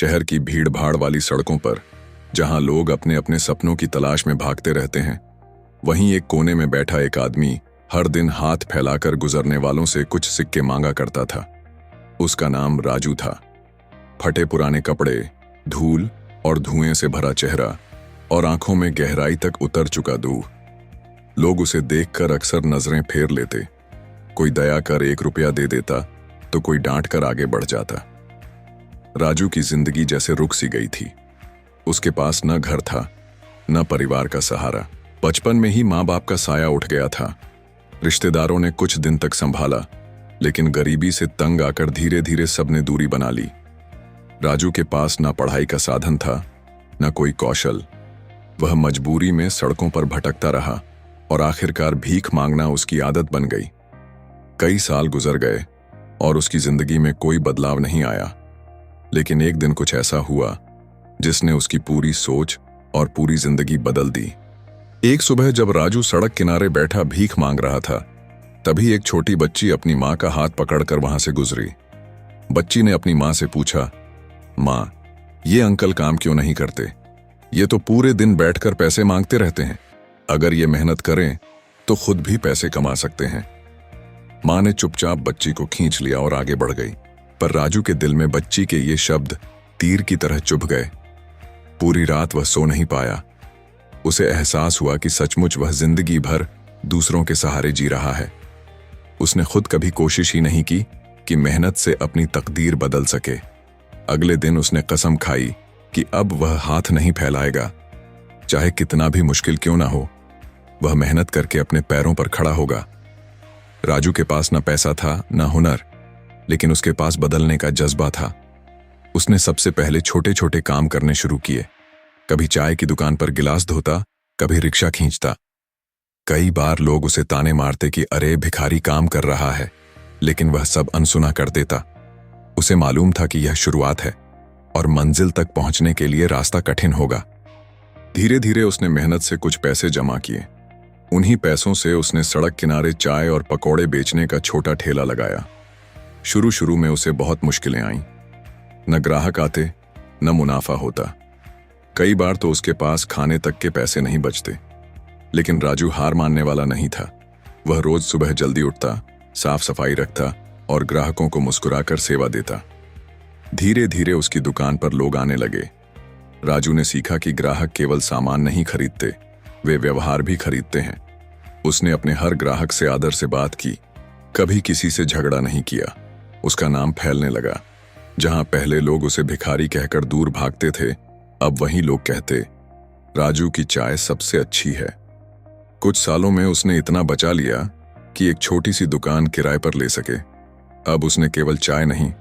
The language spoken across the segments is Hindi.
शहर की भीड़-भाड़ वाली सड़कों पर, जहां लोग अपने अपने सपनों की तलाश में भागते रहते हैं, वहीं एक कोने में बैठा एक आदमी हर दिन हाथ फैलाकर गुजरने वालों से कुछ सिक्के मांगा करता था। उसका नाम राजू था। फटे पुराने कपड़े, धूल और धुएं से भरा चेहरा और आंखों में गहराई तक उतर चुका दूर। लोग उसे देखकर अक्सर नजरें फेर लेते। कोई दया कर 1 रुपया दे देता तो कोई डांट कर आगे बढ़ जाता। राजू की जिंदगी जैसे रुक सी गई थी। उसके पास न घर था, न परिवार का सहारा। बचपन में ही माँ बाप का साया उठ गया था। रिश्तेदारों ने कुछ दिन तक संभाला, लेकिन गरीबी से तंग आकर धीरे धीरे सबने दूरी बना ली। राजू के पास न पढ़ाई का साधन था, न कोई कौशल। वह मजबूरी में सड़कों पर भटकता रहा और आखिरकार भीख मांगना उसकी आदत बन गई। कई साल गुजर गए और उसकी जिंदगी में कोई बदलाव नहीं आया। लेकिन एक दिन कुछ ऐसा हुआ जिसने उसकी पूरी सोच और पूरी जिंदगी बदल दी। एक सुबह जब राजू सड़क किनारे बैठा भीख मांग रहा था, तभी एक छोटी बच्ची अपनी माँ का हाथ पकड़कर वहां से गुजरी। बच्ची ने अपनी माँ से पूछा, माँ, ये अंकल काम क्यों नहीं करते? ये तो पूरे दिन बैठकर पैसे मांगते रहते हैं। अगर ये मेहनत करें तो खुद भी पैसे कमा सकते हैं। माँ ने चुपचाप बच्ची को खींच लिया और आगे बढ़ गई। पर राजू के दिल में बच्ची के ये शब्द तीर की तरह चुभ गए। पूरी रात वह सो नहीं पाया। उसे एहसास हुआ कि सचमुच वह जिंदगी भर दूसरों के सहारे जी रहा है। उसने खुद कभी कोशिश ही नहीं की कि मेहनत से अपनी तकदीर बदल सके। अगले दिन उसने कसम खाई कि अब वह हाथ नहीं फैलाएगा, चाहे कितना भी मुश्किल क्यों ना हो। वह मेहनत करके अपने पैरों पर खड़ा होगा। राजू के पास न पैसा था, न हुनर, लेकिन उसके पास बदलने का जज्बा था। उसने सबसे पहले छोटे छोटे काम करने शुरू किए। कभी चाय की दुकान पर गिलास धोता, कभी रिक्शा खींचता। कई बार लोग उसे ताने मारते कि अरे भिखारी काम कर रहा है, लेकिन वह सब अनसुना कर देता। उसे मालूम था कि यह शुरुआत है और मंजिल तक पहुंचने के लिए रास्ता कठिन होगा। धीरे धीरे उसने मेहनत से कुछ पैसे जमा किए। उन्हीं पैसों से उसने सड़क किनारे चाय और पकौड़े बेचने का छोटा ठेला लगाया। शुरू शुरू में उसे बहुत मुश्किलें आईं। न ग्राहक आते, न मुनाफा होता। कई बार तो उसके पास खाने तक के पैसे नहीं बचते। लेकिन राजू हार मानने वाला नहीं था। वह रोज सुबह जल्दी उठता, साफ सफाई रखता और ग्राहकों को मुस्कुराकर सेवा देता। धीरे धीरे उसकी दुकान पर लोग आने लगे। राजू ने सीखा कि ग्राहक केवल सामान नहीं खरीदते, वे व्यवहार भी खरीदते हैं। उसने अपने हर ग्राहक से आदर से बात की, कभी किसी से झगड़ा नहीं किया। उसका नाम फैलने लगा। जहां पहले लोग उसे भिखारी कहकर दूर भागते थे, अब वहीं लोग कहते, राजू की चाय सबसे अच्छी है। कुछ सालों में उसने इतना बचा लिया कि एक छोटी सी दुकान किराए पर ले सके। अब उसने केवल चाय नहीं,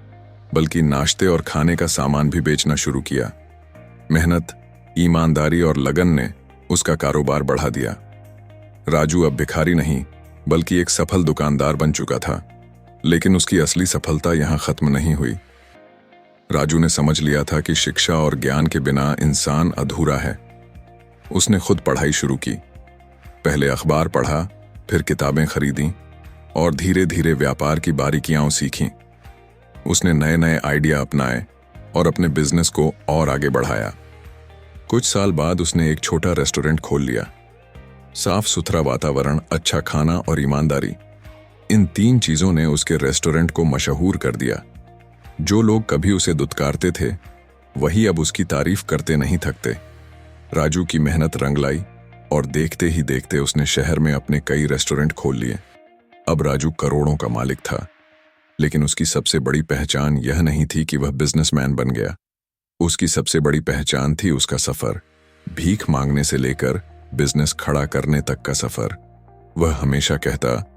बल्कि नाश्ते और खाने का सामान भी बेचना शुरू किया। मेहनत, ईमानदारी और लगन ने उसका कारोबार बढ़ा दिया। राजू अब भिखारी नहीं, बल्कि एक सफल दुकानदार बन चुका था। लेकिन उसकी असली सफलता यहां खत्म नहीं हुई। राजू ने समझ लिया था कि शिक्षा और ज्ञान के बिना इंसान अधूरा है। उसने खुद पढ़ाई शुरू की। पहले अखबार पढ़ा, फिर किताबें खरीदी और धीरे धीरे व्यापार की बारीकियां सीखीं। उसने नए नए आइडिया अपनाए और अपने बिजनेस को और आगे बढ़ाया। कुछ साल बाद उसने एक छोटा रेस्टोरेंट खोल लिया। साफ सुथरा वातावरण, अच्छा खाना और ईमानदारी, इन 3 चीजों ने उसके रेस्टोरेंट को मशहूर कर दिया। जो लोग कभी उसे दुत्कारते थे, वही अब उसकी तारीफ करते नहीं थकते। राजू की मेहनत रंग लाई और देखते ही देखते उसने शहर में अपने कई रेस्टोरेंट खोल लिए। अब राजू करोड़ों का मालिक था। लेकिन उसकी सबसे बड़ी पहचान यह नहीं थी कि वह बिजनेसमैन बन गया। उसकी सबसे बड़ी पहचान थी उसका सफर। भीख मांगने से लेकर बिजनेस खड़ा करने तक का सफर। वह हमेशा कहता,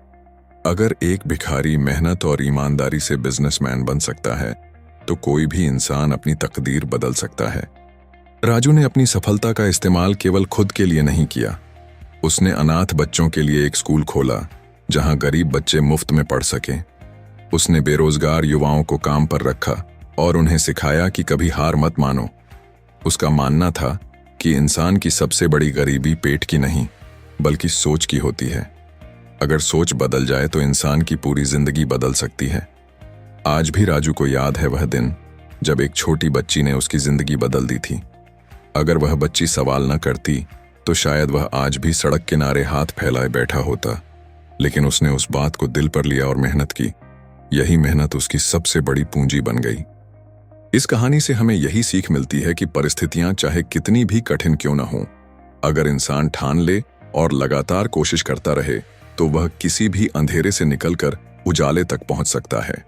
अगर एक भिखारी मेहनत और ईमानदारी से बिजनेसमैन बन सकता है, तो कोई भी इंसान अपनी तकदीर बदल सकता है। राजू ने अपनी सफलता का इस्तेमाल केवल खुद के लिए नहीं किया। उसने अनाथ बच्चों के लिए एक स्कूल खोला, जहां गरीब बच्चे मुफ्त में पढ़ सकें। उसने बेरोजगार युवाओं को काम पर रखा और उन्हें सिखाया कि कभी हार मत मानो। उसका मानना था कि इंसान की सबसे बड़ी गरीबी पेट की नहीं, बल्कि सोच की होती है। अगर सोच बदल जाए तो इंसान की पूरी जिंदगी बदल सकती है। आज भी राजू को याद है वह दिन जब एक छोटी बच्ची ने उसकी जिंदगी बदल दी थी। अगर वह बच्ची सवाल न करती तो शायद वह आज भी सड़क किनारे हाथ फैलाए बैठा होता, लेकिन उसने उस बात को दिल पर लिया और मेहनत की। यही मेहनत उसकी सबसे बड़ी पूंजी बन गई। इस कहानी से हमें यही सीख मिलती है कि परिस्थितियां चाहे कितनी भी कठिन क्यों न हों, अगर इंसान ठान ले और लगातार कोशिश करता रहे तो वह किसी भी अंधेरे से निकलकर उजाले तक पहुंच सकता है।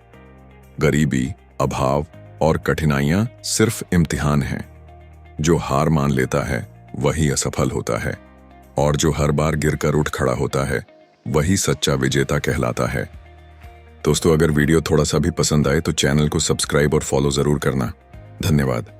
गरीबी, अभाव और कठिनाइयां सिर्फ इम्तिहान हैं। जो हार मान लेता है वही असफल होता है, और जो हर बार गिरकर उठ खड़ा होता है वही सच्चा विजेता कहलाता है। दोस्तों, अगर वीडियो थोड़ा सा भी पसंद आए तो चैनल को सब्सक्राइब और फॉलो जरूर करना। धन्यवाद।